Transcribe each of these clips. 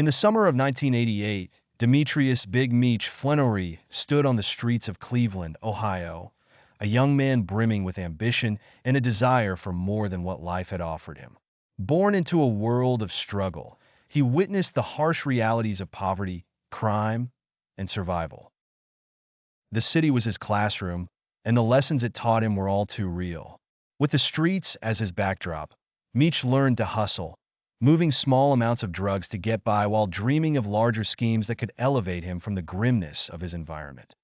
In the summer of 1988, Demetrius Big Meech Flenory stood on the streets of Cleveland, Ohio, a young man brimming with ambition and a desire for more than what life had offered him. Born into a world of struggle, he witnessed the harsh realities of poverty, crime, and survival. The city was his classroom, and the lessons it taught him were all too real. With the streets as his backdrop, Meech learned to hustle, moving small amounts of drugs to get by while dreaming of larger schemes that could elevate him from the grimness of his environment.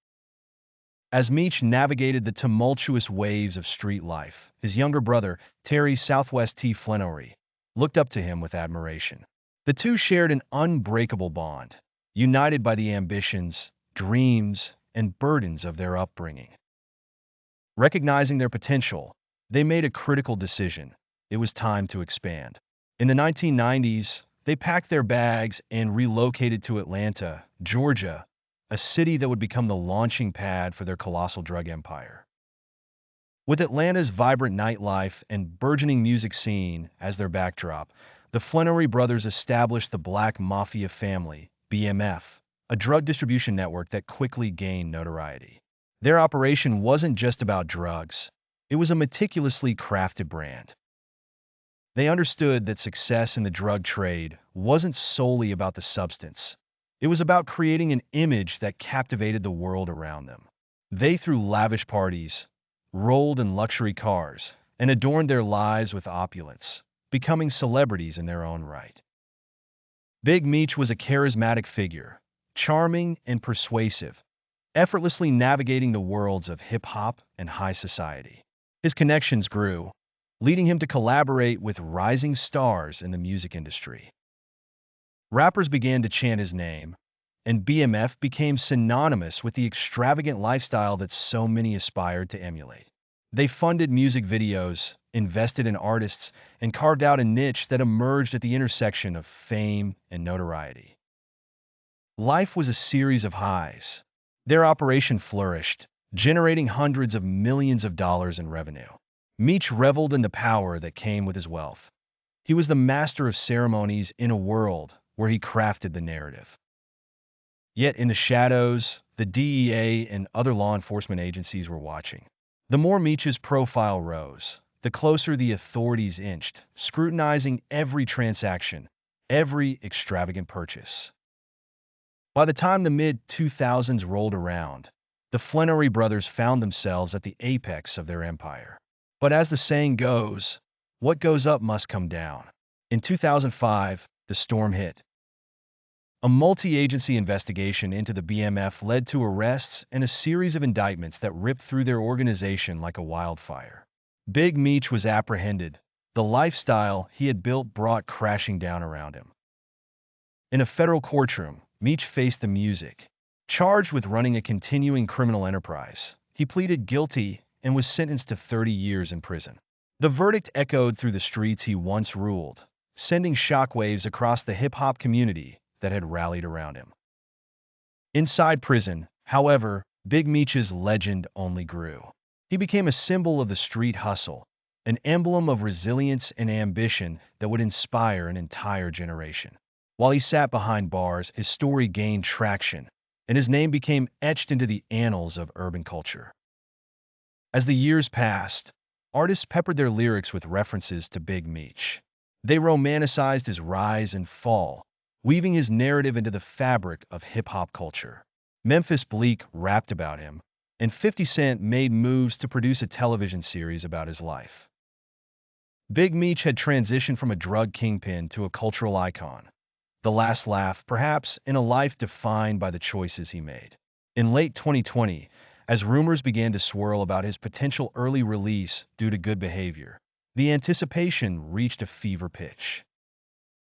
As Meech navigated the tumultuous waves of street life, his younger brother, Terry Southwest T. Flenory, looked up to him with admiration. The two shared an unbreakable bond, united by the ambitions, dreams, and burdens of their upbringing. Recognizing their potential, they made a critical decision. It was time to expand. In the 1990s, they packed their bags and relocated to Atlanta, Georgia, a city that would become the launching pad for their colossal drug empire. With Atlanta's vibrant nightlife and burgeoning music scene as their backdrop, the Flenory brothers established the Black Mafia Family, BMF, a drug distribution network that quickly gained notoriety. Their operation wasn't just about drugs. It was a meticulously crafted brand. They understood that success in the drug trade wasn't solely about the substance. It was about creating an image that captivated the world around them. They threw lavish parties, rolled in luxury cars, and adorned their lives with opulence, becoming celebrities in their own right. Big Meech was a charismatic figure, charming and persuasive, effortlessly navigating the worlds of hip-hop and high society. His connections grew, leading him to collaborate with rising stars in the music industry. Rappers began to chant his name, and BMF became synonymous with the extravagant lifestyle that so many aspired to emulate. They funded music videos, invested in artists, and carved out a niche that emerged at the intersection of fame and notoriety. Life was a series of highs. Their operation flourished, generating hundreds of millions of dollars in revenue. Meech reveled in the power that came with his wealth. He was the master of ceremonies in a world where he crafted the narrative. Yet in the shadows, the DEA and other law enforcement agencies were watching. The more Meech's profile rose, the closer the authorities inched, scrutinizing every transaction, every extravagant purchase. By the time the mid-2000s rolled around, the Flenory brothers found themselves at the apex of their empire. But as the saying goes, what goes up must come down. In 2005, the storm hit. A multi-agency investigation into the BMF led to arrests and a series of indictments that ripped through their organization like a wildfire. Big Meech was apprehended. The lifestyle he had built brought crashing down around him. In a federal courtroom, Meech faced the music. Charged with running a continuing criminal enterprise, he pleaded guilty and was sentenced to 30 years in prison. The verdict echoed through the streets he once ruled, sending shockwaves across the hip-hop community that had rallied around him. Inside prison, however, Big Meech's legend only grew. He became a symbol of the street hustle, an emblem of resilience and ambition that would inspire an entire generation. While he sat behind bars, his story gained traction, and his name became etched into the annals of urban culture. As the years passed, artists peppered their lyrics with references to Big Meech. They romanticized his rise and fall, weaving his narrative into the fabric of hip-hop culture. Memphis Bleek rapped about him, and 50 Cent made moves to produce a television series about his life. Big Meech had transitioned from a drug kingpin to a cultural icon, the last laugh, perhaps, in a life defined by the choices he made. In late 2020, as rumors began to swirl about his potential early release due to good behavior, the anticipation reached a fever pitch.